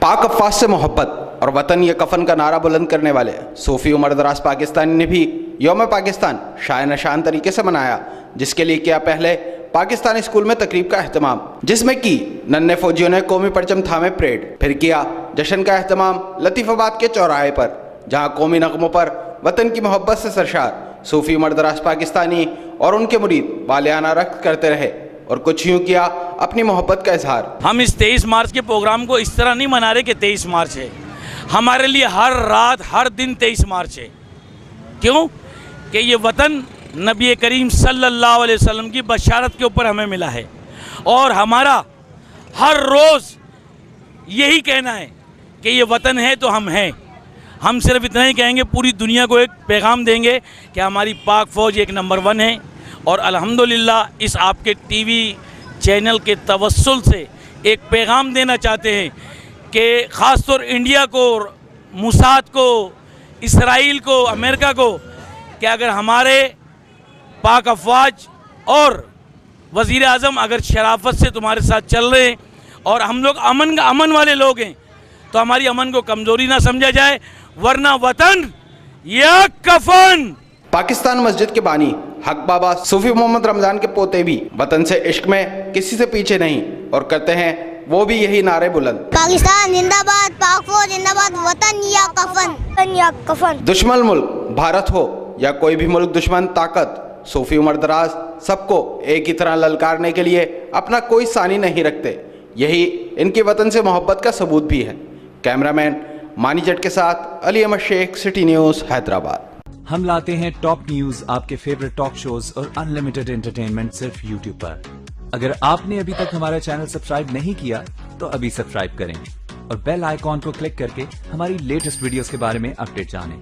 पाक अफ़वाज से मोहब्बत और वतन ये कफन का नारा बुलंद करने वाले सूफी उमर दराज पाकिस्तानी ने भी यौम पाकिस्तान शान शान तरीके से मनाया, जिसके लिए किया पहले पाकिस्तानी स्कूल में तकरीब का अहतमाम, जिसमें की नन्हे फौजियों ने कौमी परचम थामे परेड। फिर किया जश्न का अहतमाम लतीफ़ाबाद के चौराहे पर, जहाँ कौमी नगमों पर वतन की मोहब्बत से सरशार सूफी उमर दराज पाकिस्तानी और उनके मुरीद वालियाना रक्त करते रहे और कुछ यूँ किया अपनी मोहब्बत का इजहार। हम इस 23 मार्च के प्रोग्राम को इस तरह नहीं मना रहे कि 23 मार्च है, हमारे लिए हर रात हर दिन 23 मार्च है। क्यों कि ये वतन नबी करीम सल्लल्लाहु अलैहि वसल्लम की बशारत के ऊपर हमें मिला है, और हमारा हर रोज़ यही कहना है कि ये वतन है तो हम हैं। हम सिर्फ इतना ही कहेंगे, पूरी दुनिया को एक पैगाम देंगे कि हमारी पाक फ़ौज एक नंबर 1 है। और अल्हम्दुलिल्लाह इस आपके टीवी चैनल के तवस्सुल से एक पैगाम देना चाहते हैं कि ख़ास तौर इंडिया को, मुसाद को, इसराइल को, अमेरिका को, कि अगर हमारे पाक अफ़वाज और वज़ीर आज़म अगर शराफत से तुम्हारे साथ चल रहे हैं और हम लोग अमन वाले लोग हैं, तो हमारी अमन को कमज़ोरी ना समझा जाए, वरना वतन या कफन। पाकिस्तान मस्जिद के बानी हक बाबा सूफी मोहम्मद रमज़ान के पोते भी वतन से इश्क में किसी से पीछे नहीं और करते हैं वो भी यही नारे बुलंद। पाकिस्तान जिंदाबाद, पाक फौज जिंदाबाद, वतन या कफन, वतन या कफन। दुश्मन मुल्क भारत हो या कोई भी मुल्क दुश्मन ताकत, सूफी उमर दराज सबको एक ही तरह ललकारने के लिए अपना कोई सानी नहीं रखते। यही इनकी वतन से मोहब्बत का सबूत भी है। कैमरामैन मानी जट के साथ अली अहमद शेख, सिटी न्यूज़, हैदराबाद। हम लाते हैं टॉप न्यूज, आपके फेवरेट टॉक शोज और अनलिमिटेड एंटरटेनमेंट सिर्फ यूट्यूब पर। अगर आपने अभी तक हमारा चैनल सब्सक्राइब नहीं किया तो अभी सब्सक्राइब करें और बेल आइकॉन को क्लिक करके हमारी लेटेस्ट वीडियोस के बारे में अपडेट जानें।